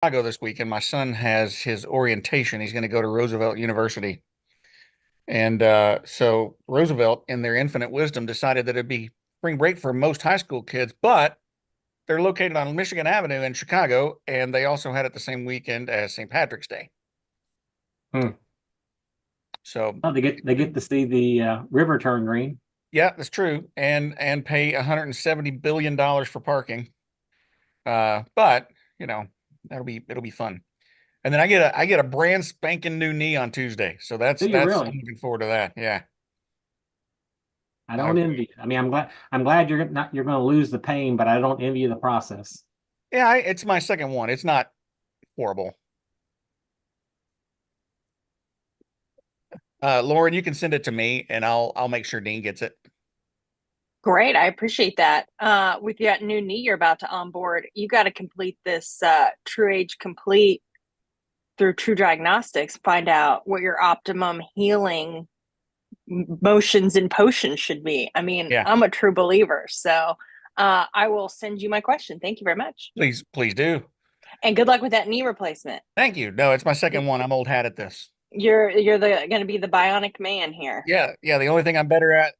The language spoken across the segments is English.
Chicago this week, and my son has his orientation. He's going to go to Roosevelt University. And so Roosevelt, in their infinite wisdom, decided that it'd be spring break for most high school kids, but they're located on Michigan Avenue in Chicago, and they also had it the same weekend as St. Patrick's Day. Hmm. So, Oh, they get to see the river turn green. yeah, that's true, and pay $170 billion for parking. But you know, it'll be fun. And then I get a brand spanking new knee on Tuesday. So Do you that's I'm really? looking forward to that. Yeah. I Uh, don't envy you. I mean, I'm glad you're going to lose the pain, but I don't envy you the process. yeah, it's my second one. It's not horrible. Lauren, you can send it to me and I'll make sure Dean gets it. Great, I appreciate that. With that new knee you're about to onboard, you got to complete this True Age Complete through TruDiagnostics. Find out what your optimum healing motions and potions should be. I mean, Yeah, I'm a true believer, so I will send you my question. Thank you very much, please do. and good luck with that knee replacement. Thank you. No, it's my second one. I'm old hat at this. You're the going to be the bionic man here. Yeah, yeah. The only thing I'm better at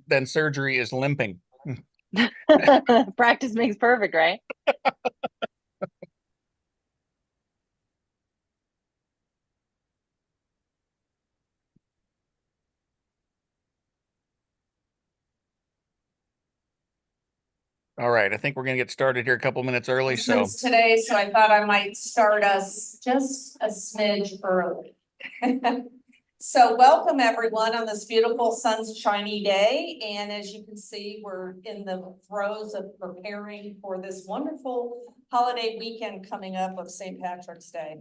than surgery is limping. Practice makes perfect, right? All right, I think we're gonna get started here a couple minutes early. So Today, so I thought I might start us just a smidge early. So welcome everyone on this beautiful sunshiny day. And as you can see, we're in the throes of preparing for this wonderful holiday weekend coming up of St. Patrick's Day.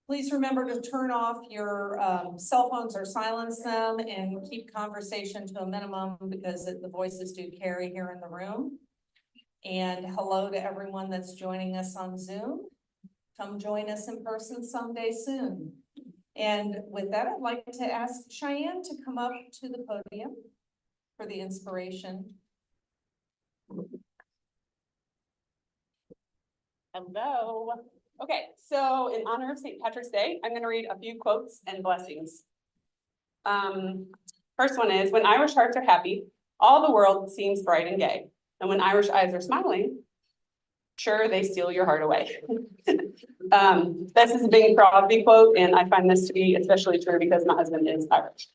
Please remember to turn off your cell phones or silence them and keep conversation to a minimum because the voices do carry here in the room. And hello to everyone that's joining us on Zoom. Come join us in person someday soon. And with that, I'd like to ask Cheyenne to come up to the podium for the inspiration. Hello. Okay, so in honor of St. Patrick's Day, I'm going to read a few quotes and blessings. First one is, when Irish hearts are happy, all the world seems bright and gay. And when Irish eyes are smiling, sure, they steal your heart away. This is a Bing Crosby quote, and I find this to be especially true because my husband is Irish.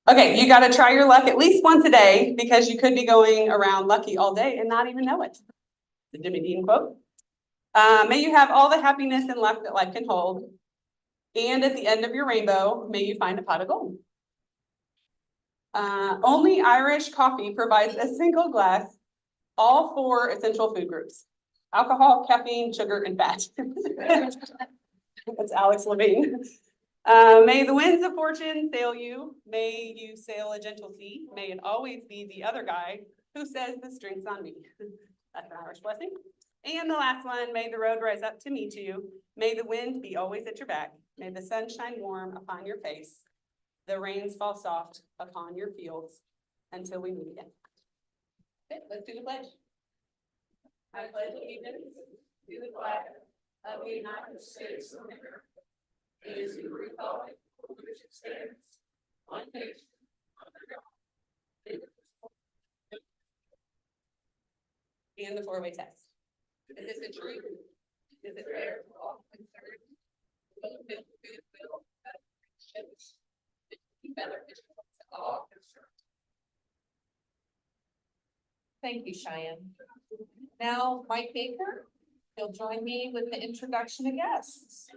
Okay, you got to try your luck at least once a day because you could be going around lucky all day and not even know it. The Jimmy Dean quote. May you have all the happiness and luck that life can hold. And at the end of your rainbow, may you find a pot of gold. Only Irish coffee provides a single glass, all 4 essential food groups: alcohol, caffeine, sugar, and fat. That's Alex Levine. May the winds of fortune sail you. May you sail a gentle sea. May it always be the other guy who says this drink's on me. That's an Irish blessing. And the last one, may the road rise up to meet you. May the wind be always at your back. May the sun shine warm upon your face. The rains fall soft upon your fields until we meet again. Okay, let's do the pledge. I pledge allegiance to the flag of the United States of America and to the republic for which it stands, one nation, under God. And the 4-way test. Is it true? Is it fair to all concerned? Will it goodwill that shows be beneficial to all concerned? Thank you, Cheyenne. Now, Mike Baker, you'll join me with the introduction of guests.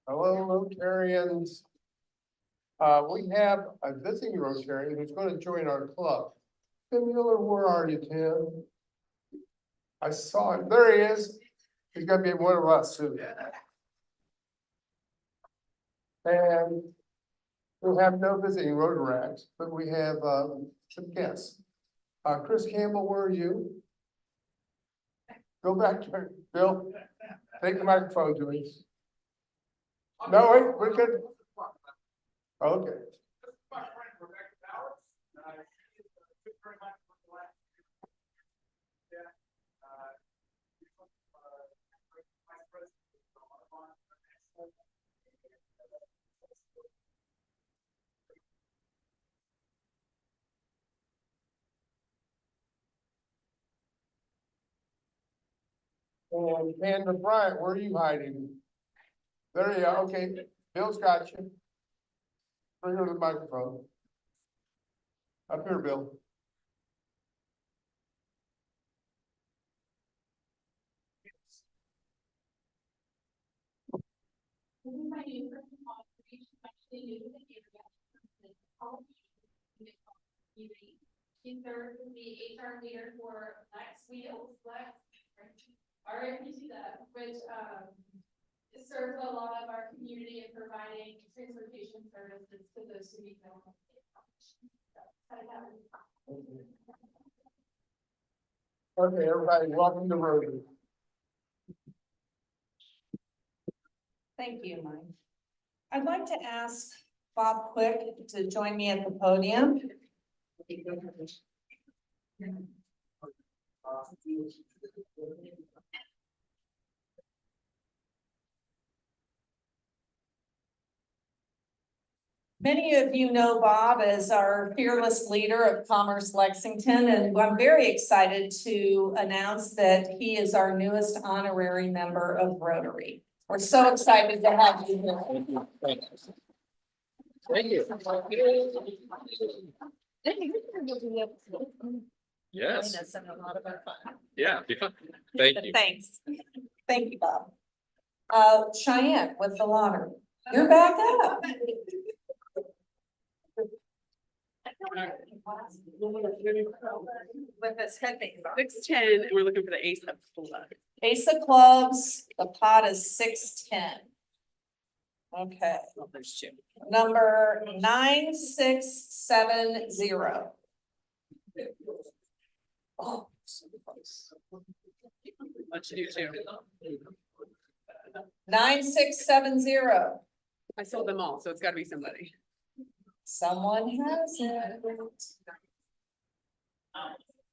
Hello, Rotarians. We have a visiting Rotarian who's going to join our club. Tim Miller, where are you, Tim? I saw him. There he is. He's going to be one of us soon. And we'll have no visiting Rotaracts, but we have some guests. Chris Campbell, where are you? Go back to Bill. Take the microphone to me. No, wait, we're good. Okay. And Panda Bryant, where are you hiding? There you are, okay, Bill's got you. Bring her to the microphone. Up here, Bill. She serves as the HR leader for Flex Wheels, RIPC that, which serves a lot of our community in providing transportation services to those who need them. Okay, everybody, welcome to Rotary. Thank you, Mike. I'd like to ask Bob Quick to join me at the podium. Many of you know Bob as our fearless leader of Commerce Lexington, and I'm very excited to announce that he is our newest honorary member of Rotary. We're so excited to have you here. Thank you. Yes. Yeah, be fun. Thank you. Thanks. Thank you, Bob. Cheyenne with the lottery. You're back up. With his headband on. 610, and we're looking for the ace of clubs. Ace of clubs, the pot is 610. Okay, Oh, there's two. number 9670. Oh, Let's do two. 9670. I sold them all, so it's gotta be somebody. Someone has it.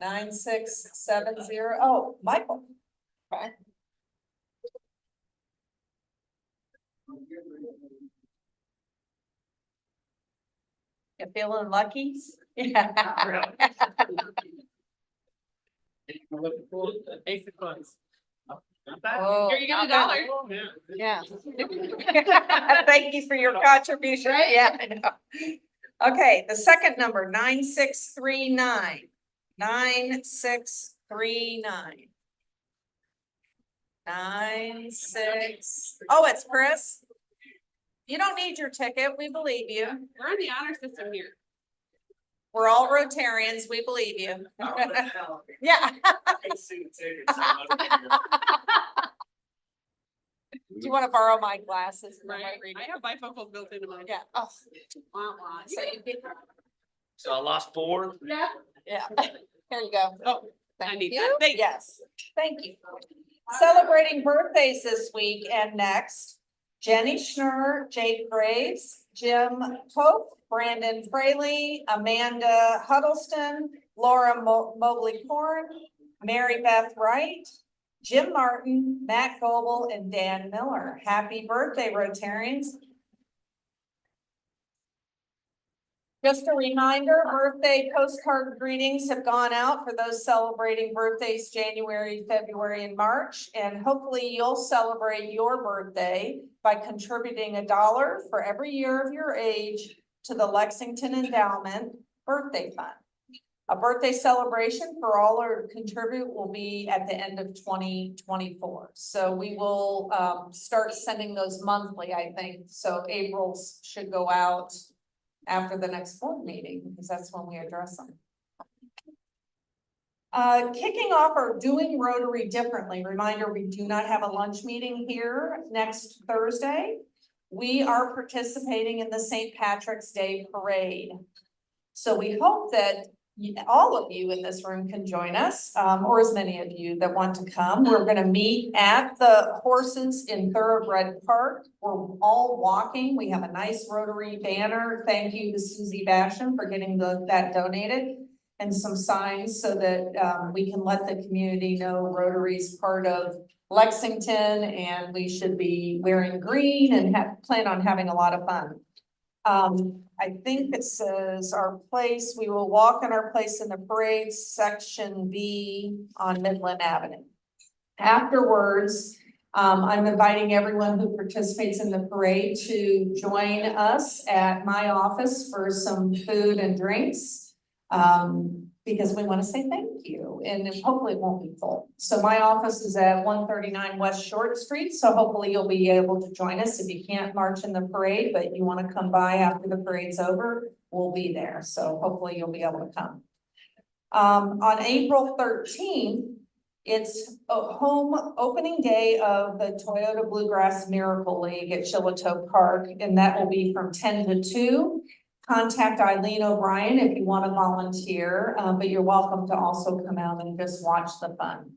9670. Oh, Michael. Okay. You feeling lucky? Yeah. Ace of clubs. Oh, Here you go, $1. Yeah. Thank you for your contribution. Yeah, I know. Okay, the second number, 9639. 9639. 96. Oh, it's Chris. You don't need your ticket. We believe you. We're in the honor system here. We're all Rotarians. We believe you. Yeah. Do you want to borrow my glasses? Right, I have bifocals built into mine. Yeah. Oh. Wah, wah. So I lost 4. Yeah. Here you go. Oh, I Thank need you. that. Thank you. Yes, thank you. Celebrating birthdays this week and next. Jenny Schnurr, Jake Graves, Jim Pope, Brandon Fraley, Amanda Huddleston, Laura Mobley Korn, Mary Beth Wright, Jim Martin, Matt Goebel, and Dan Miller. Happy birthday, Rotarians. Just a reminder, birthday postcard greetings have gone out for those celebrating birthdays January, February, and March. And hopefully you'll celebrate your birthday by contributing $1 for every year of your age to the Lexington Endowment Birthday Fund. A birthday celebration for all who contribute will be at the end of 2024. So we will start sending those monthly, I think. So April's should go out after the next board meeting, because that's when we address them. Kicking off our Doing Rotary Differently, reminder, we do not have a lunch meeting here next Thursday. We are participating in the St. Patrick's Day Parade. So we hope that all of you in this room can join us, or as many of you that want to come. We're going to meet at the horses in Thoroughbred Park. We're all walking. We have a nice Rotary banner. Thank you to Susie Basham for getting that donated, and some signs so that we can let the community know Rotary's part of Lexington, and we should be wearing green and plan on having a lot of fun. I think it says our place, we will walk in our place in the parade, section B on Midland Avenue. Afterwards, I'm inviting everyone who participates in the parade to join us at my office for some food and drinks. Because we want to say thank you, and hopefully it won't be full. So my office is at 139 West Short Street, so hopefully you'll be able to join us. If you can't march in the parade, but you want to come by after the parade's over, we'll be there. So hopefully you'll be able to come. On April 13th, it's a home opening day of the Toyota Bluegrass Miracle League at Chilliwack Park, and that will be from 10 to 2. Contact Eileen O'Brien if you want to volunteer, but you're welcome to also come out and just watch the fun.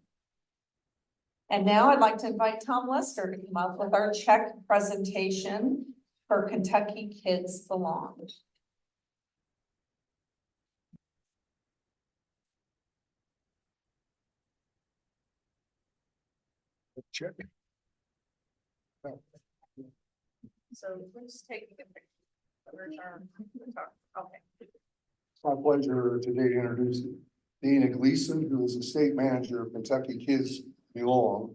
And now I'd like to invite Tom Lester to come up with our check presentation for Kentucky Kids Belong. Check. So who's taking a picture? Okay. It's my pleasure today to introduce Dana Gleason, who is the state manager of Kentucky Kids Belong.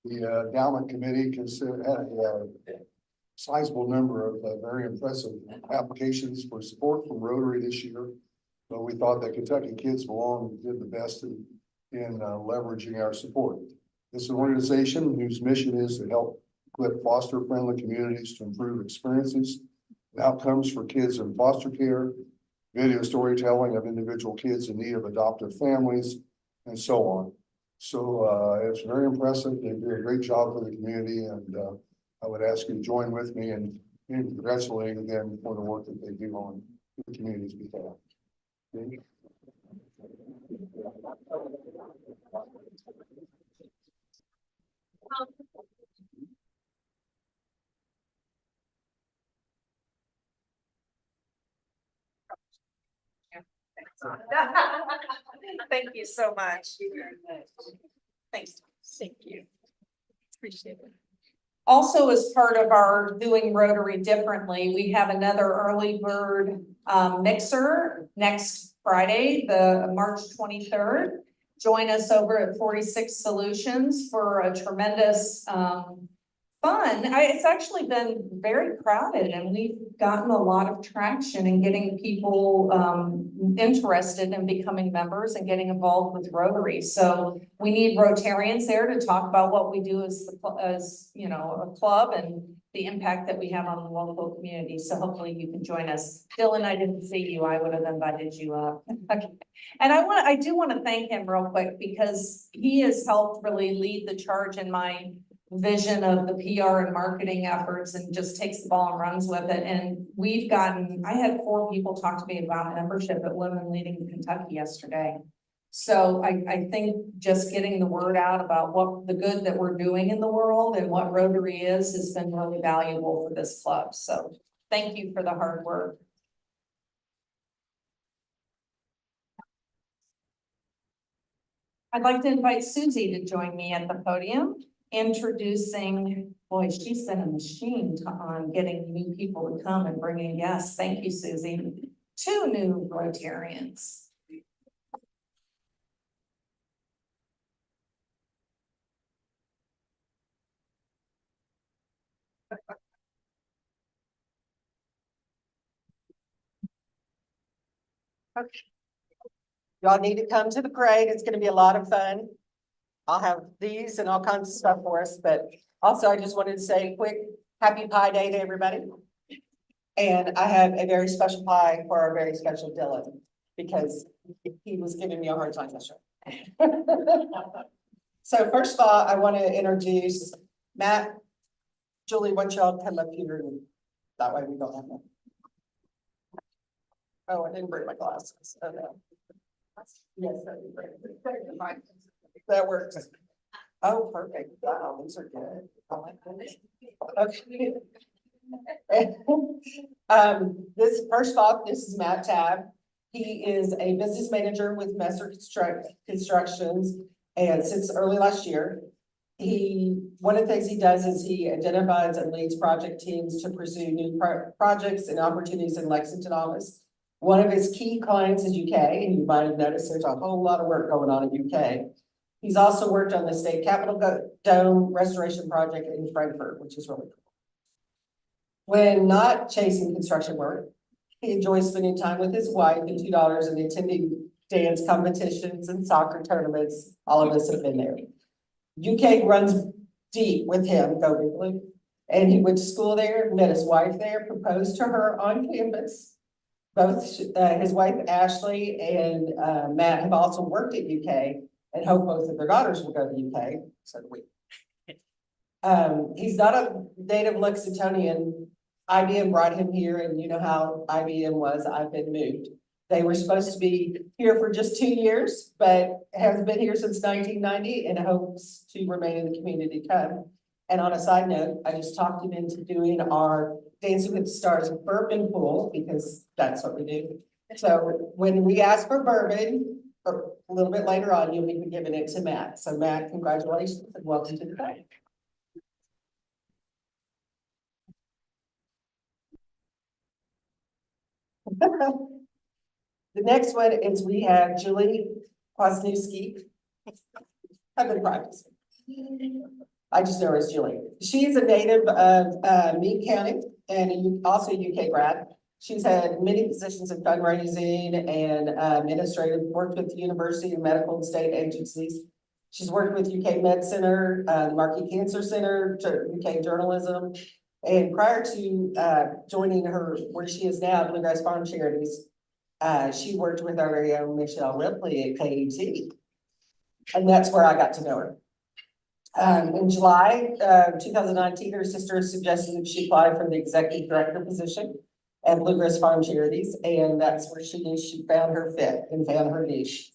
The endowment committee had a sizable number of very impressive applications for support from Rotary this year. But we thought that Kentucky Kids Belong did the best in leveraging our support. This is an organization whose mission is to help equip foster-friendly communities to improve experiences and outcomes for kids in foster care, video storytelling of individual kids in need of adoptive families, and so on. So it's very impressive. They do a great job for the community, and I would ask you to join with me in congratulating them for the work that they do on the community's behalf. Okay. Thank you so much. Thanks. Thank you. Appreciate it. Also, as part of our doing Rotary differently, we have another early bird mixer next Friday, the March 23rd. Join us over at 46 Solutions for a tremendous fun. It's actually been very crowded, and we've gotten a lot of traction in getting people interested in becoming members and getting involved with Rotary. So we need Rotarians there to talk about what we do as you know, a club and the impact that we have on the local community. So hopefully you can join us. Dylan, I didn't see you. I would have invited you up. Okay. And I do want to thank him real quick because he has helped really lead the charge in my vision of the PR and marketing efforts, and just takes the ball and runs with it. And I had 4 people talk to me about membership at Women Leading Kentucky yesterday. So I think just getting the word out about what the good that we're doing in the world and what Rotary is has been really valuable for this club. So thank you for the hard work. I'd like to invite Susie to join me at the podium, introducing, boy, she's been a machine on getting new people to come and bringing guests. Thank you, Susie. 2 new Rotarians. Okay. Y'all need to come to the parade. It's going to be a lot of fun. I'll have these and all kinds of stuff for us, but also I just wanted to say a quick happy Pie Day to everybody. And I have a very special pie for our very special Dylan, because he was giving me a hard time yesterday. So first of all, I want to introduce Matt. Julie, why don't y'all come up here, and that way we don't have that. Oh, I didn't bring my glasses. Oh, no. Yes, that'd be great. That works. Oh, perfect. Wow, these are good. Okay. This first off, this is Matt Tabb. He is a business manager with Messer Constructions, and since early last year, one of the things he does is he identifies and leads project teams to pursue new projects and opportunities in Lexington office. One of his key clients is UK, and you might have noticed there's a whole lot of work going on in UK. He's also worked on the state Capitol Dome restoration project in Frankfurt, which is really cool. When not chasing construction work, he enjoys spending time with his wife and 2 daughters and attending dance competitions and soccer tournaments. All of us have been there. UK runs deep with him, go Big Blue. And he went to school there, met his wife there, proposed to her on campus. Both his wife Ashley and Matt have also worked at UK and hope both of their daughters will go to UK. So do we. He's not a native Lexingtonian. IBM brought him here, and you know how IBM was. I've been moved. They were supposed to be here for just 2 years, but has been here since 1990 and hopes to remain in the community come. And on a side note, I just talked him into doing our Dancing with the Stars bourbon pool because that's what we do. So when we ask for bourbon, or a little bit later on, you'll be giving it to Matt. So Matt, congratulations and welcome to the party. The next one is we have Julie Kwasniewski. I've been practicing. I just know her as Julie. She's a native of Meade County and also a UK grad. She's had many positions in fundraising and administrative, worked with the university and medical and state agencies. She's worked with UK Med Center, the Marquis Cancer Center, UK Journalism. And prior to joining her where she is now, Bluegrass Farm Charities, she worked with our very own Michelle Ripley at KUT. And that's where I got to know her. In July 2019, her sister suggested that she apply for the executive director position at Bluegrass Farm Charities, and that's where she found her fit and found her niche.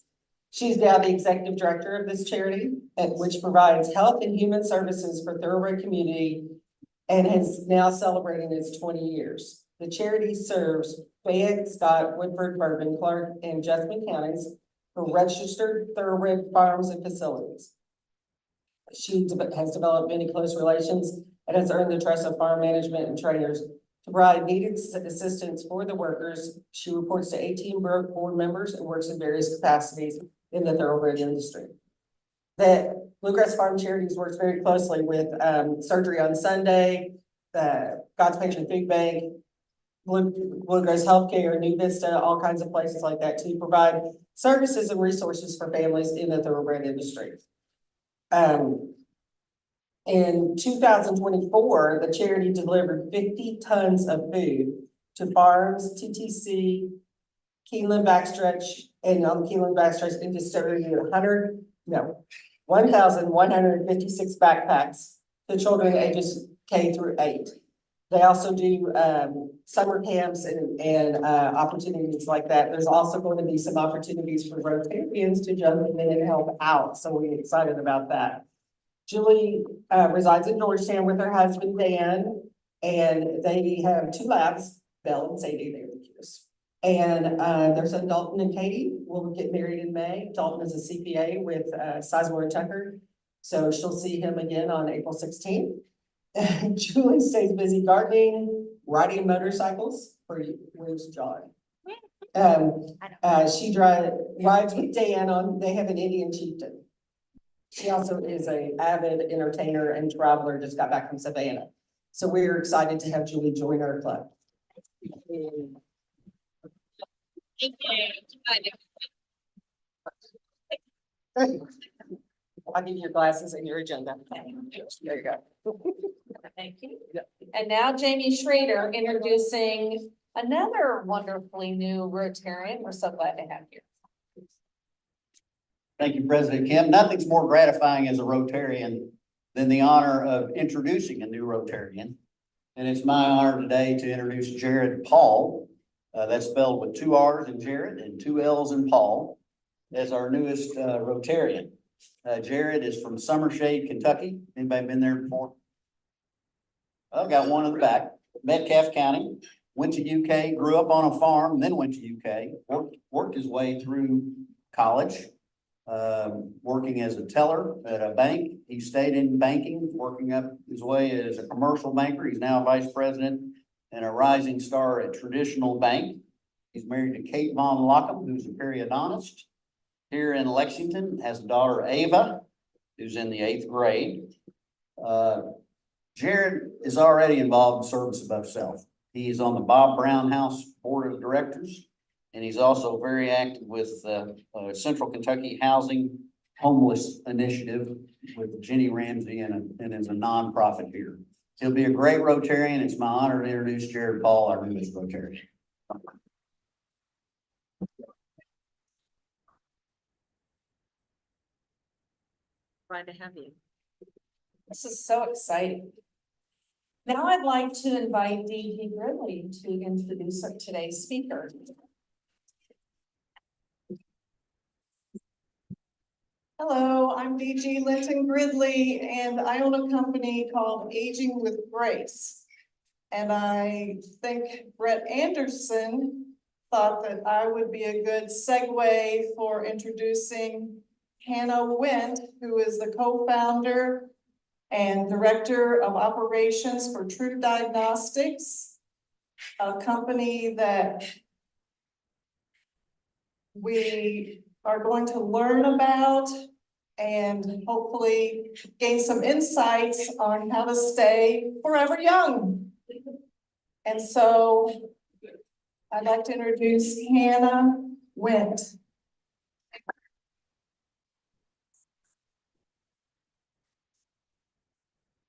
She's now the executive director of this charity, which provides health and human services for Thoroughbred community and is now celebrating its 20 years. The charity serves Fayette, Scott, Woodford, Bourbon, Clark, and Jessamine counties for registered thoroughbred farms and facilities. She has developed many close relations and has earned the trust of farm management and trainers to provide needed assistance for the workers. She reports to 18 board members and works in various capacities in the thoroughbred industry. The Bluegrass Farm Charities works very closely with Surgery on Sunday, the God's Patient Food Bank, Bluegrass Healthcare, New Vista, all kinds of places like that to provide services and resources for families in the thoroughbred industry. In 2024, the charity delivered 50 tons of food to farms, TTC, Keeneland Backstretch, and on the Keeneland Backstretch and distributed 1,156 backpacks to children ages K through 8. They also do summer camps and opportunities like that. There's also going to be some opportunities for Rotarians to jump in and help out. So we're excited about that. Julie resides in Georgetown with her husband, Dan, and they have 2 labs, Belle and Sadie, they're the cutest. And their son Dalton and Katie will get married in May. Dalton is a CPA with Sizemore and Tucker. So she'll see him again on April 16th. Julie stays busy gardening, riding motorcycles. Where's John? She rides with Dan they have an Indian chieftain. She also is an avid entertainer and traveler, just got back from Savannah. So we're excited to have Julie join our club. I'll give you your glasses and your agenda. There you go. Thank you. And now Jamie Schrader introducing another wonderfully new Rotarian. We're so glad to have you. Thank you, President Kim. Nothing's more gratifying as a Rotarian than the honor of introducing a new Rotarian. And it's my honor today to introduce Jared Paul. That's spelled with 2 R's in Jared and 2 L's in Paul as our newest Rotarian. Jared is from Summershade, Kentucky. Anybody been there before? Oh, got one in the back. Metcalfe County, went to UK, grew up on a farm, then went to UK, worked his way through college, working as a teller at a bank. He stayed in banking, working up his way as a commercial banker. He's now vice president and a rising star at Traditional Bank. He's married to Kate Von Lockham, who's a periodontist. here in Lexington, has a daughter, Ava, who's in the 8th grade. Jared is already involved in service above self. He is on the Bob Brown House Board of Directors, and he's also very active with the Central Kentucky Housing Homeless Initiative with Jenny Ramsey and is a nonprofit here. He'll be a great Rotarian. It's my honor to introduce Jared Paul, our newest Rotarian. Glad to have you. This is so exciting. Now I'd like to invite D.G. Gridley to introduce today's speaker. Hello, I'm DG Linton Gridley, and I own a company called Aging with Grace. And I think Brett Anderson thought that I would be a good segue for introducing Hannah Wendt, who is the co-founder and director of operations for TruDiagnostics, a company that we are going to learn about and hopefully gain some insights on how to stay forever young. And so I'd like to introduce Hannah Wendt.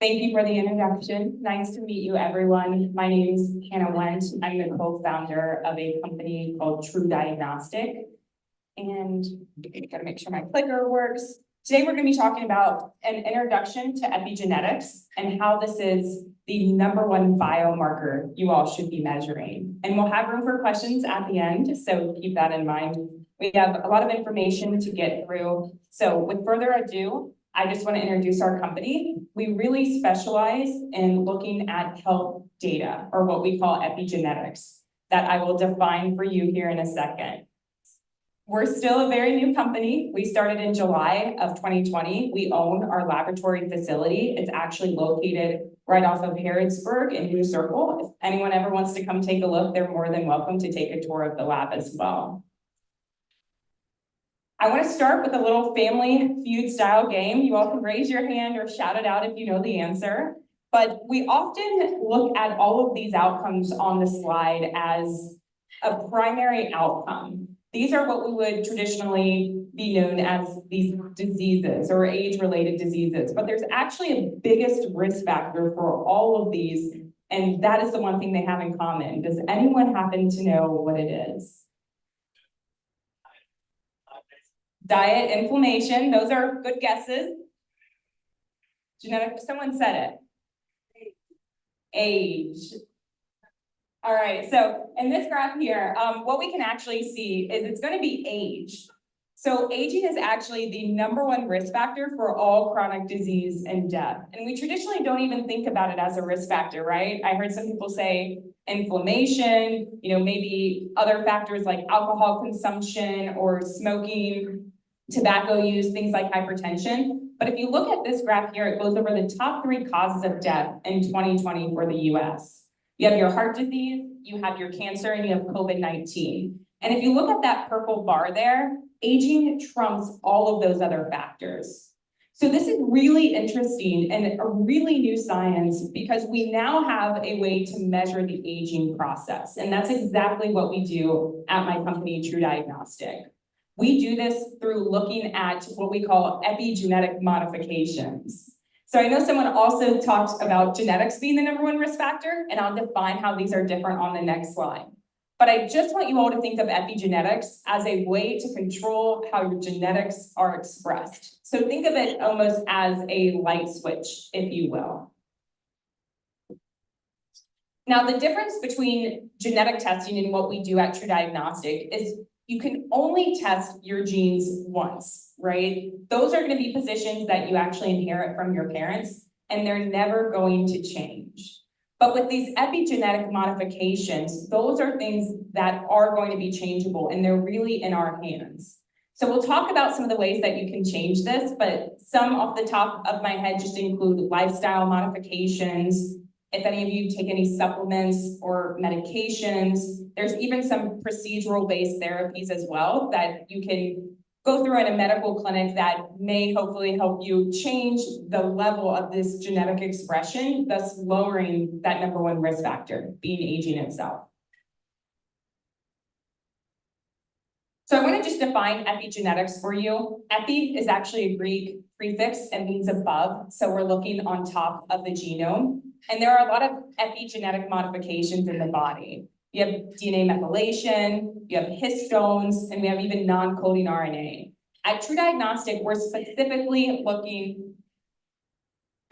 Thank you for the introduction. Nice to meet you, everyone. My name is Hannah Wendt. I'm the co-founder of a company called TruDiagnostic. And gotta make sure my clicker works. Today, we're gonna be talking about an introduction to epigenetics and how this is the #1 biomarker you all should be measuring. And we'll have room for questions at the end, so keep that in mind. We have a lot of information to get through. So with further ado, I just want to introduce our company. We really specialize in looking at health data, or what we call epigenetics, that I will define for you here in a second. We're still a very new company. We started in July of 2020. We own our laboratory facility. It's actually located right off of Harrodsburg in New Circle. If anyone ever wants to come take a look, they're more than welcome to take a tour of the lab as well. I want to start with a little family feud style game. You all can raise your hand or shout it out if you know the answer. But we often look at all of these outcomes on the slide as a primary outcome. These are what we would traditionally be known as these diseases or age-related diseases. But there's actually a biggest risk factor for all of these, and that is the one thing they have in common. Does anyone happen to know what it is? Diet, inflammation, those are good guesses. Genetic, someone said it. Age. All right, so in this graph here, what we can actually see is it's gonna be age. So aging is actually the #1 risk factor for all chronic disease and death. And we traditionally don't even think about it as a risk factor, right? I heard some people say inflammation, maybe other factors like alcohol consumption or smoking, tobacco use, things like hypertension. But if you look at this graph here, it goes over the top 3 causes of death in 2020 for the US. You have your heart disease, you have your cancer, and you have COVID-19. And if you look at that purple bar there, aging trumps all of those other factors. So this is really interesting and a really new science because we now have a way to measure the aging process. And that's exactly what we do at my company, TruDiagnostic. We do this through looking at what we call epigenetic modifications. So I know someone also talked about genetics being the #1 risk factor, and I'll define how these are different on the next slide. But I just want you all to think of epigenetics as a way to control how your genetics are expressed. So think of it almost as a light switch, if you will. Now, the difference between genetic testing and what we do at TruDiagnostic is you can only test your genes once, right? Those are going to be positions that you actually inherit from your parents, and they're never going to change. But with these epigenetic modifications, those are things that are going to be changeable, and they're really in our hands. So we'll talk about some of the ways that you can change this, but some off the top of my head just include lifestyle modifications. If any of you take any supplements or medications, there's even some procedural-based therapies as well that you can go through in a medical clinic that may hopefully help you change the level of this genetic expression, thus lowering that #1 risk factor, being aging itself. So I want to just define epigenetics for you. Epi is actually a Greek prefix and means above. So we're looking on top of the genome. And there are a lot of epigenetic modifications in the body. You have DNA methylation, you have histones, and we have even non-coding RNA. At TruDiagnostic, we're specifically looking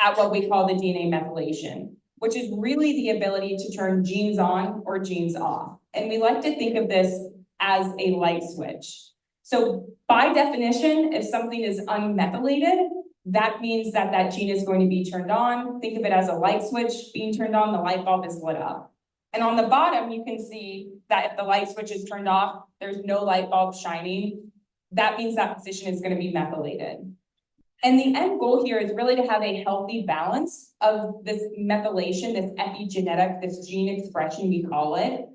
at what we call the DNA methylation, which is really the ability to turn genes on or genes off. And we like to think of this as a light switch. So by definition, if something is unmethylated, that means that that gene is going to be turned on. Think of it as a light switch being turned on, the light bulb is lit up. And on the bottom, you can see that if the light switch is turned off, there's no light bulb shining. That means that position is going to be methylated. And the end goal here is really to have a healthy balance of this methylation, this epigenetic, this gene expression, we call it,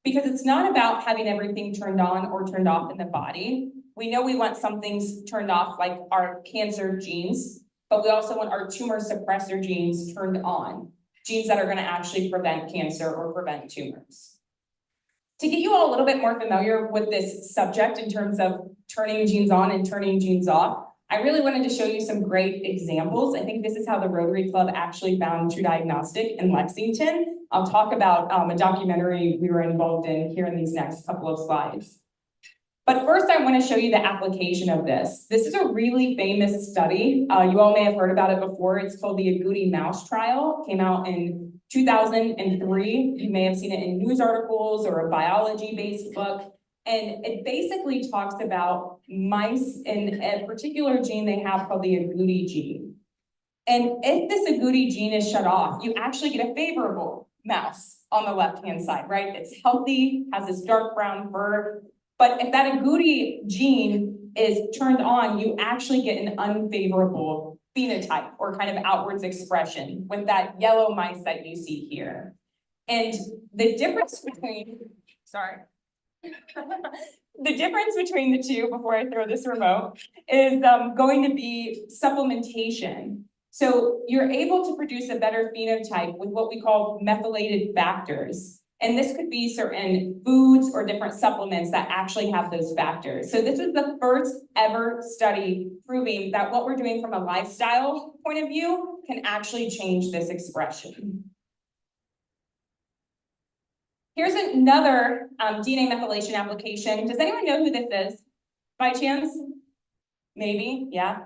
because it's not about having everything turned on or turned off in the body. We know we want some things turned off, like our cancer genes, but we also want our tumor suppressor genes turned on, genes that are going to actually prevent cancer or prevent tumors. To get you all a little bit more familiar with this subject in terms of turning genes on and turning genes off, I really wanted to show you some great examples. I think this is how the Rotary Club actually found TruDiagnostic in Lexington. I'll talk about a documentary we were involved in here in these next couple of slides. But first, I want to show you the application of this. This is a really famous study. You all may have heard about it before. It's called the Agouti mouse trial. It came out in 2003. You may have seen it in news articles or a biology-based book. And it basically talks about mice and a particular gene they have called the agouti gene. And if this agouti gene is shut off, you actually get a favorable mouse on the left-hand side, right? It's healthy, has this dark brown fur. But if that agouti gene is turned on, you actually get an unfavorable phenotype or kind of outwards expression with that yellow mice that you see here. And the difference between, the difference between the two, before I throw this remote, is going to be supplementation. So you're able to produce a better phenotype with what we call methylated factors. And this could be certain foods or different supplements that actually have those factors. So this is the first ever study proving that what we're doing from a lifestyle point of view can actually change this expression. Here's another DNA methylation application. Does anyone know who this is by chance? Maybe, yeah.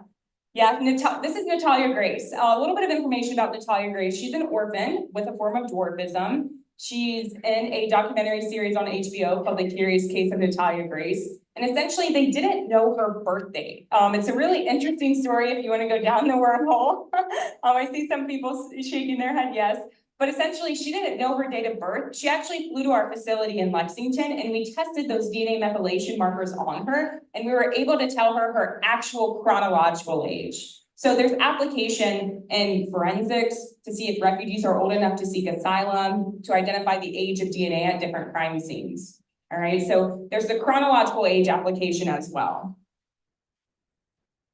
Yeah, this is Natalia Grace. A little bit of information about Natalia Grace. She's an orphan with a form of dwarfism. She's in a documentary series on HBO called The Curious Case of Natalia Grace. And essentially, they didn't know her birthday. It's a really interesting story if you want to go down the wormhole. I see some people shaking their head yes. But essentially, she didn't know her date of birth. She actually flew to our facility in Lexington, and we tested those DNA methylation markers on her, and we were able to tell her her actual chronological age. So there's application in forensics to see if refugees are old enough to seek asylum, to identify the age of DNA at different crime scenes. All right, so there's the chronological age application as well.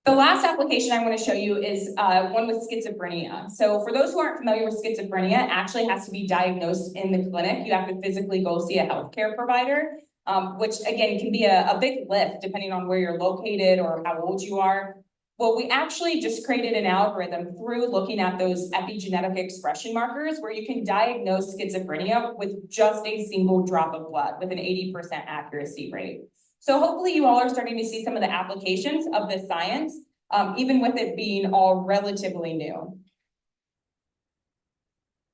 The last application I want to show you is one with schizophrenia. So for those who aren't familiar with schizophrenia, it actually has to be diagnosed in the clinic. You have to physically go see a healthcare provider, which again can be a big lift depending on where you're located or how old you are. Well, we actually just created an algorithm through looking at those epigenetic expression markers where you can diagnose schizophrenia with just a single drop of blood with an 80% accuracy rate. So hopefully you all are starting to see some of the applications of this science, even with it being all relatively new.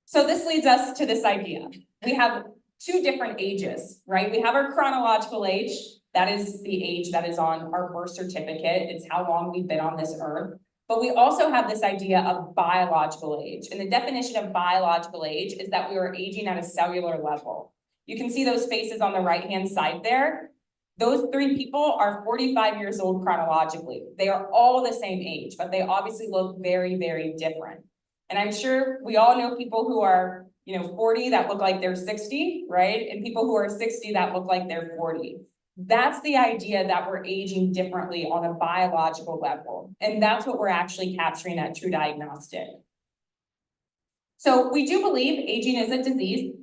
So this leads us to this idea. We have two different ages, right? We have our chronological age. That is the age that is on our birth certificate. It's how long we've been on this earth. But we also have this idea of biological age. And the definition of biological age is that we are aging at a cellular level. You can see those faces on the right-hand side there. Those three people are 45 years old chronologically. They are all the same age, but they obviously look very, very different. And I'm sure we all know people who are, 40 that look like they're 60, right? And people who are 60 that look like they're 40. That's the idea that we're aging differently on a biological level. And that's what we're actually capturing at TruDiagnostic. So we do believe aging is a disease.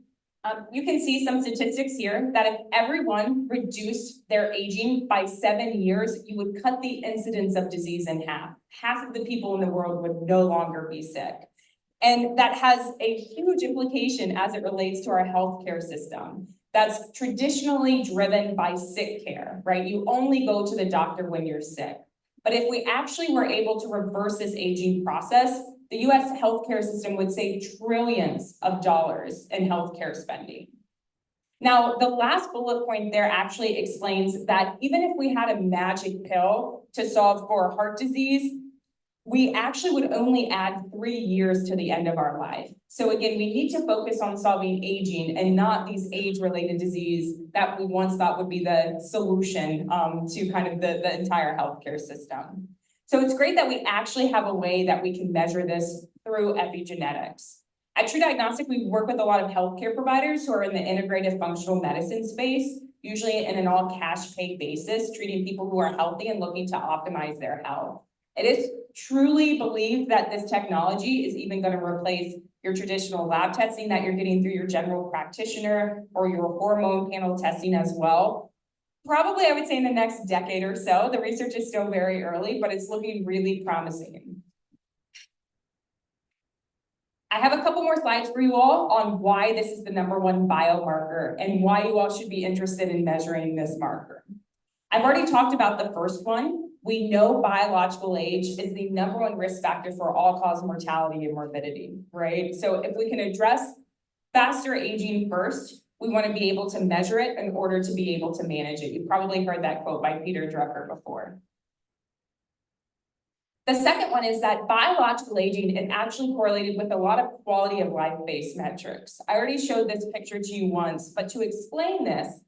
You can see some statistics here that if everyone reduced their aging by 7 years, you would cut the incidence of disease in half. Half of the people in the world would no longer be sick. And that has a huge implication as it relates to our healthcare system. That's traditionally driven by sick care, right? You only go to the doctor when you're sick. But if we actually were able to reverse this aging process, the US healthcare system would save trillions of dollars in healthcare spending. Now, the last bullet point there actually explains that even if we had a magic pill to solve for heart disease, we actually would only add 3 years to the end of our life. So again, we need to focus on solving aging and not these age-related disease that we once thought would be the solution to kind of the entire healthcare system. So it's great that we actually have a way that we can measure this through epigenetics. At TruDiagnostic, we work with a lot of healthcare providers who are in the integrative functional medicine space, usually in an all cash pay basis, treating people who are healthy and looking to optimize their health. It is truly believed that this technology is even going to replace your traditional lab testing that you're getting through your general practitioner or your hormone panel testing as well. Probably, I would say in the next decade or so. The research is still very early, but it's looking really promising. I have a couple more slides for you all on why this is the #1 biomarker and why you all should be interested in measuring this marker. I've already talked about the first one. We know biological age is the #1 risk factor for all-cause mortality and morbidity, right? So if we can address faster aging first, we want to be able to measure it in order to be able to manage it. You've probably heard that quote by Peter Drucker before. The second one is that biological aging is actually correlated with a lot of quality of life-based metrics. I already showed this picture to you once, but to explain this,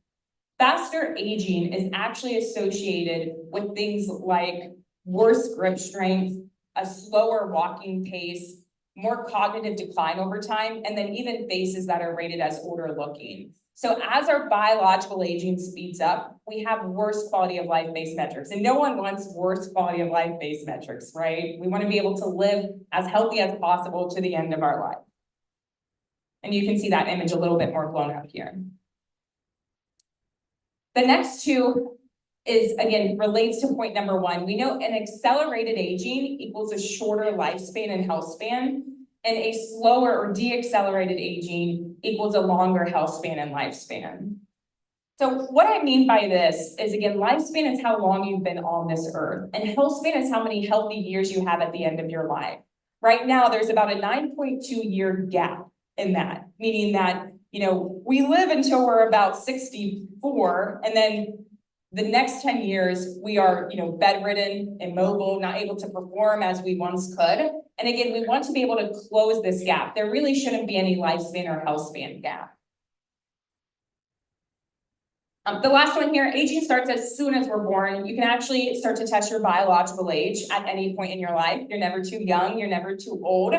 faster aging is actually associated with things like worse grip strength, a slower walking pace, more cognitive decline over time, and then even faces that are rated as older looking. So as our biological aging speeds up, we have worse quality of life-based metrics. And no one wants worse quality of life-based metrics, right? We want to be able to live as healthy as possible to the end of our life. And you can see that image a little bit more blown up here. The next two is, again, relates to point #1. We know an accelerated aging equals a shorter lifespan and health span, and a slower or deaccelerated aging equals a longer health span and lifespan. So what I mean by this is, again, lifespan is how long you've been on this earth, and health span is how many healthy years you have at the end of your life. Right now, there's about a 9.2-year gap in that, meaning that, you know, we live until we're about 64, and then the next 10 years, we are, you know, bedridden, immobile, not able to perform as we once could. And again, we want to be able to close this gap. There really shouldn't be any lifespan or health span gap. The last one here, aging starts as soon as we're born. You can actually start to test your biological age at any point in your life. You're never too young, you're never too old.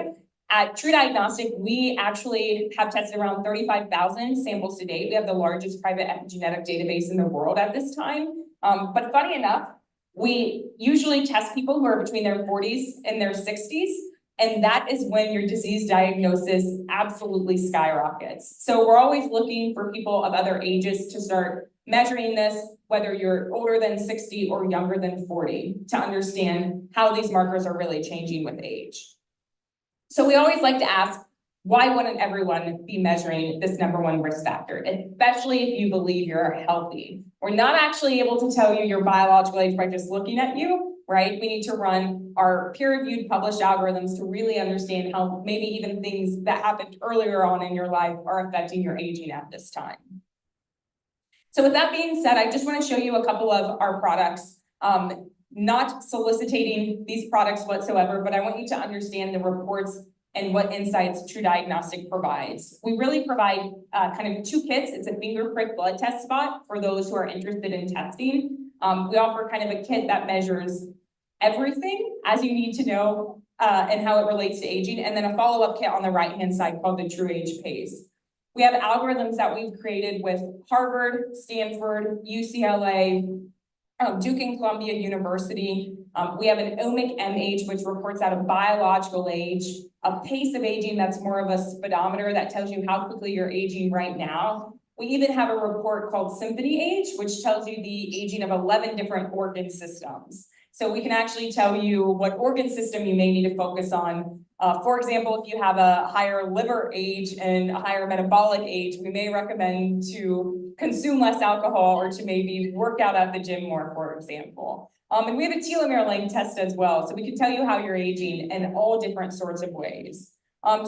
At TruDiagnostic, we actually have tested around 35,000 samples to date. We have the largest private epigenetic database in the world at this time. But funny enough, we usually test people who are between their 40s and their 60s, and that is when your disease diagnosis absolutely skyrockets. So we're always looking for people of other ages to start measuring this, whether you're older than 60 or younger than 40, to understand how these markers are really changing with age. So we always like to ask, why wouldn't everyone be measuring this #1 risk factor, especially if you believe you're healthy? We're not actually able to tell you your biological age by just looking at you, right? We need to run our peer-reviewed published algorithms to really understand how maybe even things that happened earlier on in your life are affecting your aging at this time. So with that being said, I just want to show you a couple of our products. Not soliciting these products whatsoever, but I want you to understand the reports and what insights TruDiagnostic provides. We really provide kind of 2 kits. It's a finger prick blood test spot for those who are interested in testing. We offer kind of a kit that measures everything as you need to know and how it relates to aging, and then a follow-up kit on the right-hand side called the TruAge Pace. We have algorithms that we've created with Harvard, Stanford, UCLA, Duke and Columbia University. We have an omic age, which reports out a biological age, a pace of aging that's more of a speedometer that tells you how quickly you're aging right now. We even have a report called Symphony Age, which tells you the aging of 11 different organ systems. So we can actually tell you what organ system you may need to focus on. For example, if you have a higher liver age and a higher metabolic age, we may recommend to consume less alcohol or to maybe work out at the gym more, for example. And we have a telomere length test as well, so we can tell you how you're aging in all different sorts of ways.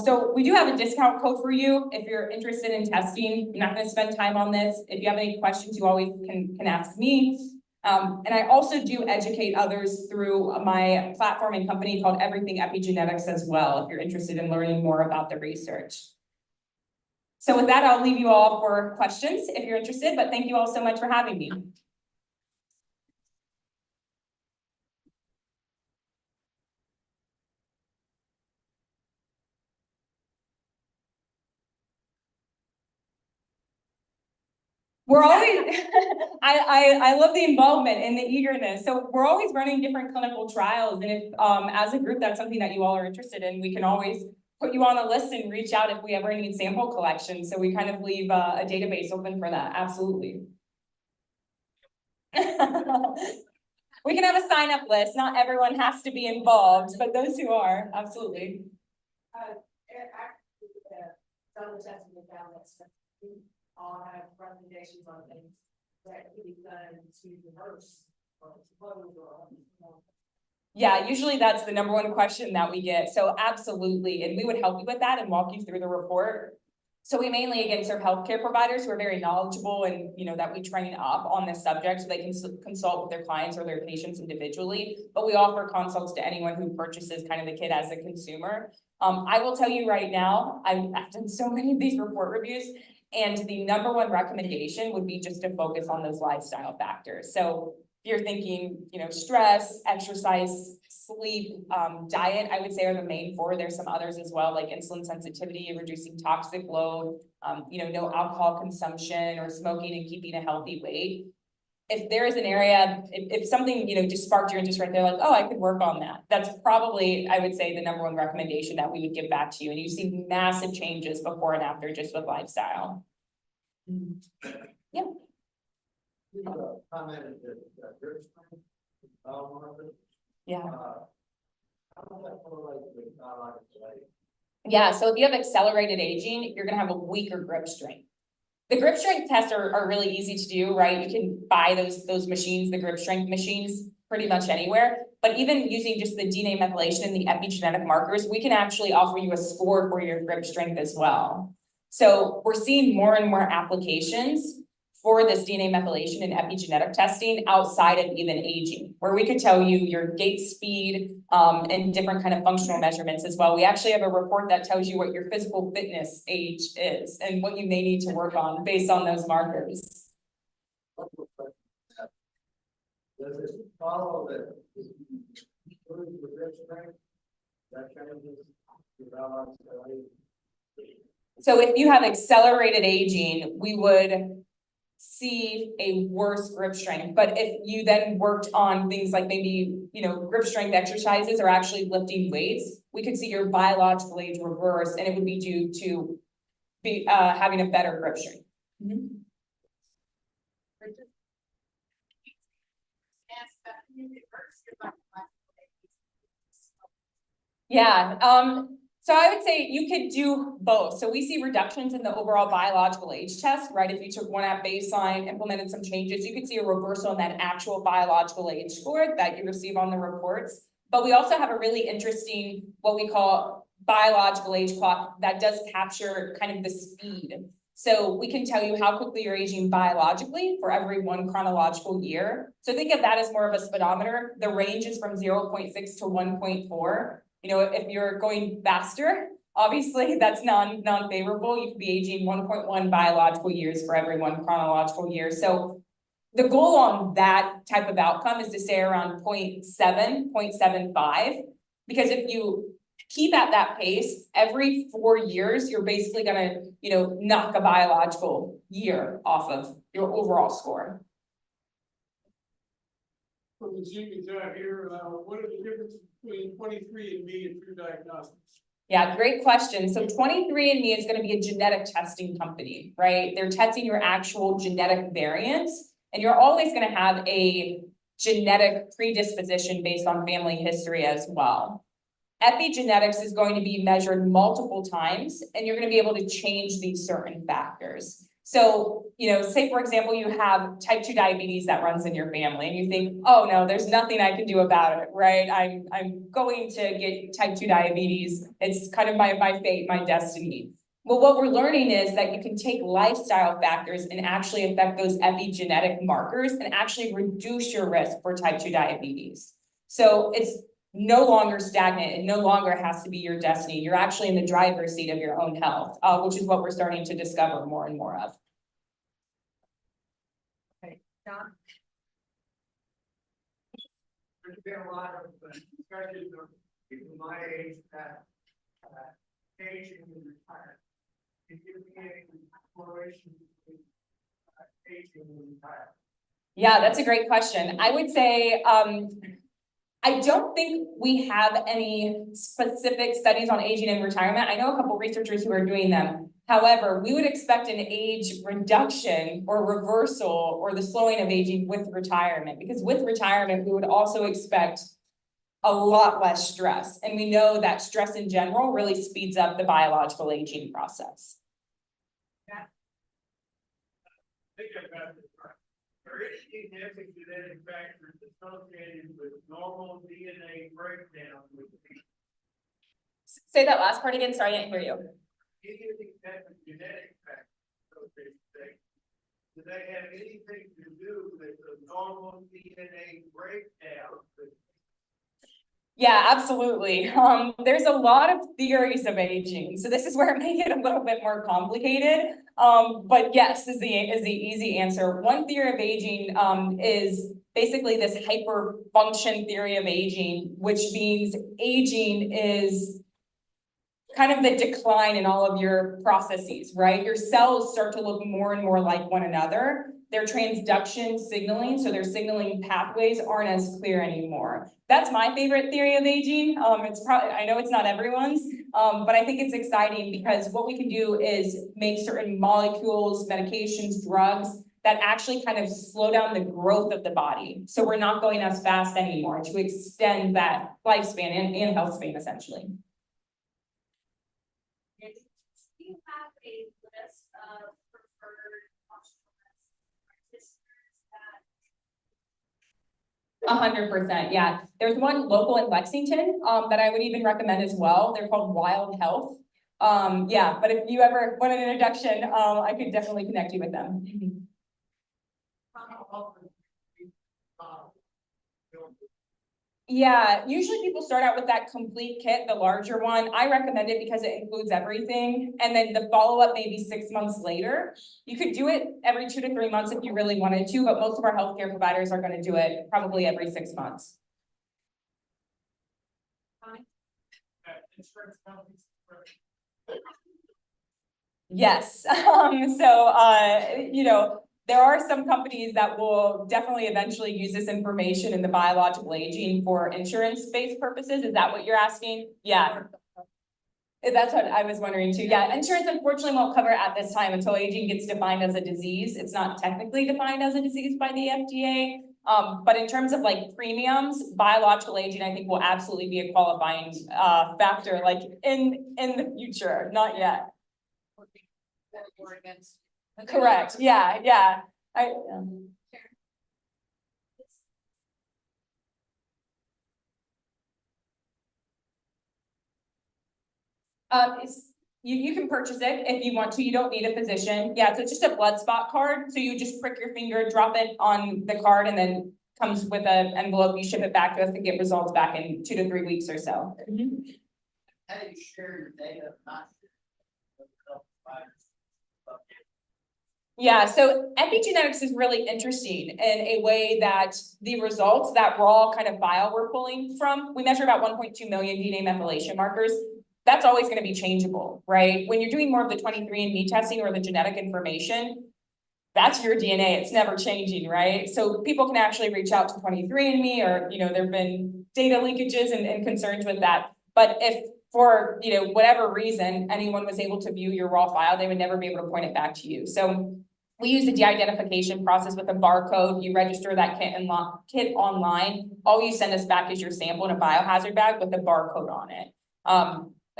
So we do have a discount code for you if you're interested in testing. I'm not going to spend time on this. If you have any questions, you always can ask me. And I also do educate others through my platform and company called Everything Epigenetics as well, if you're interested in learning more about the research. So with that, I'll leave you all for questions if you're interested, but thank you all so much for having me. We're always, I love the involvement and the eagerness. So we're always running different clinical trials. And if, as a group, that's something that you all are interested in, we can always put you on a list and reach out if we ever need sample collection. So we kind of leave a database open for that. Absolutely. We can have a sign up list. Not everyone has to be involved, but those who are, absolutely. Some of the testing we found that all have recommendations on things that could be done to reverse Yeah, usually that's the number one question that we get. So absolutely, and we would help you with that and walk you through the report. So we mainly, again, serve healthcare providers who are very knowledgeable and, you know, that we train up on this subject so they can consult with their clients or their patients individually. But we offer consults to anyone who purchases kind of the kit as a consumer. I will tell you right now, I've done so many of these report reviews, and the number one recommendation would be just to focus on those lifestyle factors. So if you're thinking, you know, stress, exercise, sleep, diet, I would say are the main four. There's some others as well, like insulin sensitivity, reducing toxic load, you know, no alcohol consumption or smoking and keeping a healthy weight. If there is an area, if something, you know, just sparked your interest right there, like, oh, I could work on that. That's probably, I would say, the number one recommendation that we would give back to you. And you see massive changes before and after just with lifestyle. Yeah. You commented that grip strength, Yeah. how does that correlate with biological age? Yeah, so if you have accelerated aging, you're gonna have a weaker grip strength. The grip strength tests are really easy to do, right? You can buy those machines, the grip strength machines, pretty much anywhere. But even using just the DNA methylation and the epigenetic markers, we can actually offer you a score for your grip strength as well. So we're seeing more and more applications for this DNA methylation and epigenetic testing outside of even aging, where we could tell you your gait speed and different kind of functional measurements as well. We actually have a report that tells you what your physical fitness age is and what you may need to work on based on those markers. Does it follow that improves the grip strength? That changes the biological age? So if you have accelerated aging, we would see a worse grip strength. But if you then worked on things like maybe, you know, grip strength exercises or actually lifting weights, we could see your biological age reverse, and it would be due to having a better grip strength. Yeah. So I would say you could do both. So we see reductions in the overall biological age test, right? If you took one at baseline, implemented some changes, you could see a reversal in that actual biological age score that you receive on the reports. But we also have a really interesting, what we call biological age clock that does capture kind of the speed. So we can tell you how quickly you're aging biologically for every one chronological year. So think of that as more of a speedometer. The range is from 0.6 to 1.4. You know, if you're going faster, obviously that's non-favorable. You could be aging 1.1 biological years for every one chronological year. So the goal on that type of outcome is to stay around 0.7, 0.75, because if you keep at that pace, every 4 years, you're basically gonna, knock a biological year off of your overall score. From the Jimmy's out here, what are the differences between 23andMe and TruDiagnostic? Yeah, great question. So 23andMe is gonna be a genetic testing company, right? They're testing your actual genetic variants, and you're always gonna have a genetic predisposition based on family history as well. Epigenetics is going to be measured multiple times, and you're gonna be able to change these certain factors. So, say for example, you have type 2 diabetes that runs in your family and you think, oh no, there's nothing I can do about it, right? I'm going to get type 2 diabetes. It's kind of my fate, my destiny. Well, what we're learning is that you can take lifestyle factors and actually affect those epigenetic markers and actually reduce your risk for type 2 diabetes. So it's no longer stagnant. It no longer has to be your destiny. You're actually in the driver's seat of your own health, which is what we're starting to discover more and more of. Okay, John? There's been a lot of discussions of people my age that aging and retirement. Can you give me a correlation between aging and retirement? Yeah, that's a great question. I would say, I don't think we have any specific studies on aging and retirement. I know a couple of researchers who are doing them. However, we would expect an age reduction or reversal or the slowing of aging with retirement, because with retirement, we would also expect a lot less stress. And we know that stress in general really speeds up the biological aging process. I think I got this right. Are any genetic factors associated with normal DNA breakdown with Say that last part again, sorry, I didn't hear you. any of these types of genetic factors? Do they have anything to do with the normal DNA breakdown? Yeah, absolutely. There's a lot of theories of aging. So this is where it may get a little bit more complicated. But yes, is the easy answer. One theory of aging is basically this hyperfunction theory of aging, which means aging is kind of the decline in all of your processes, right? Your cells start to look more and more like one another. Their transduction signaling, so their signaling pathways aren't as clear anymore. That's my favorite theory of aging. It's probably, I know it's not everyone's, but I think it's exciting because what we can do is make certain molecules, medications, drugs that actually kind of slow down the growth of the body. So we're not going as fast anymore to extend that lifespan and health span essentially. Do you have a list of preferred practitioners that 100%, yeah. There's one local in Lexington that I would even recommend as well. They're called Wild Health. Yeah, but if you ever want an introduction, I could definitely connect you with them. Yeah, usually people start out with that complete kit, the larger one. I recommend it because it includes everything. And then the follow-up maybe 6 months later. You could do it every 2 to 3 months if you really wanted to, but most of our healthcare providers are going to do it probably every 6 months. Yes, there are some companies that will definitely eventually use this information in the biological aging for insurance-based purposes. Is that what you're asking? Yeah. That's what I was wondering too. Yeah, insurance unfortunately won't cover it at this time until aging gets defined as a disease. It's not technically defined as a disease by the FDA. But in terms of like premiums, biological aging, I think will absolutely be a qualifying factor like in the future, not yet. Correct. Yeah. You can purchase it if you want to. You don't need a physician. Yeah, so it's just a blood spot card. So you just prick your finger, drop it on the card, and then comes with an envelope. You ship it back to us and get results back in 2 to 3 weeks or so. How do you share your data? Yeah, so epigenetics is really interesting in a way that the results, that raw kind of file we're pulling from, we measure about 1.2 million DNA methylation markers. That's always going to be changeable, right? When you're doing more of the 23andMe testing or the genetic information, that's your DNA. It's never changing, right? So people can actually reach out to 23andMe, or, you know, there've been data leakages and concerns with that. But if for, you know, whatever reason, anyone was able to view your raw file, they would never be able to point it back to you. So we use the de-identification process with a barcode. You register that kit online. All you send us back is your sample in a biohazard bag with a barcode on it.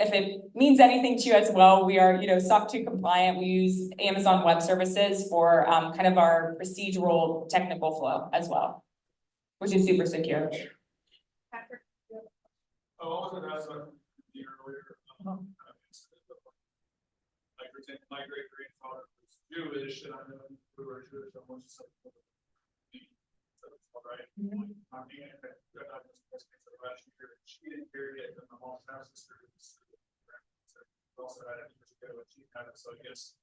If it means anything to you as well, we are, you know, SOC 2 compliant. We use Amazon Web Services for kind of our procedural technical flow as well, which is super secure. My great grandfather was Jewish, and I know we were Jewish. I was just like, right. I mean, she didn't carry it, and the whole house sister also had it years ago, and she had it. So I guess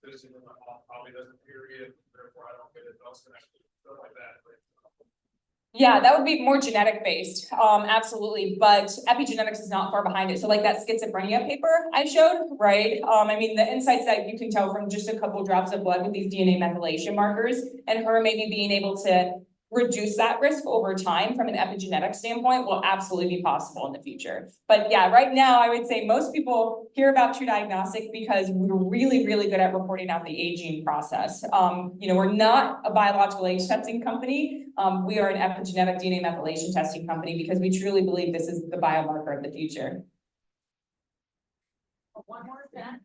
this in my mom probably doesn't carry it, therefore I don't get it. Also, stuff like that. Yeah, that would be more genetic based, absolutely, but epigenetics is not far behind it. So like that schizophrenia paper I showed, right? I mean, the insights that you can tell from just a couple drops of blood with these DNA methylation markers, and her maybe being able to reduce that risk over time from an epigenetic standpoint will absolutely be possible in the future. But yeah, right now, I would say most people hear about TruDiagnostic because we're really, really good at reporting out the aging process. You know, we're not a biological age testing company. We are an epigenetic DNA methylation testing company because we truly believe this is the biomarker of the future. One more thing.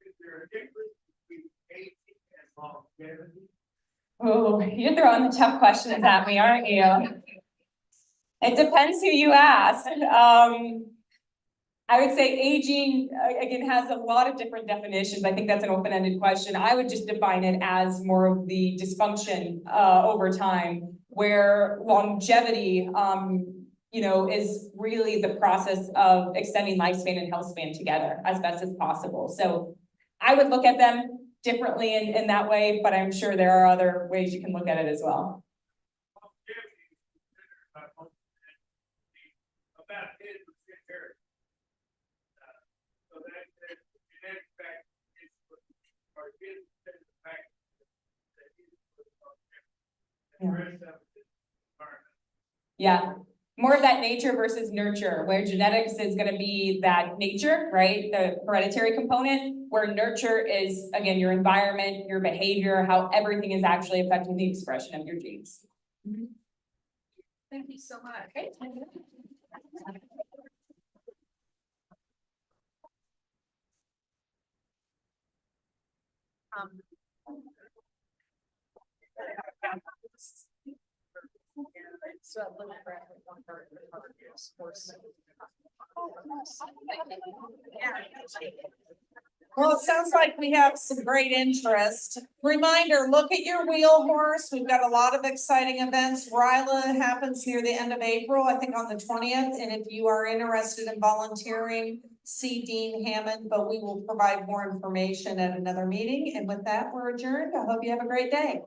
Is there a difference between aging and longevity? Oh, you're throwing the tough questions at me, aren't you? It depends who you ask. I would say aging, again, has a lot of different definitions. I think that's an open-ended question. I would just define it as more of the dysfunction over time, where longevity, you know, is really the process of extending lifespan and health span together as best as possible. So I would look at them differently in that way, but I'm sure there are other ways you can look at it as well. Yeah, more of that nature versus nurture, where genetics is going to be that nature, right? The hereditary component, where nurture is, again, your environment, your behavior, how everything is actually affecting the expression of your genes. Thank you so much. Well, it sounds like we have some great interest. Reminder, look at your wheel horse. We've got a lot of exciting events. RILA happens near the end of April, I think on the 20th. And if you are interested in volunteering, see Dean Hammond, but we will provide more information at another meeting. And with that, we're adjourned. I hope you have a great day.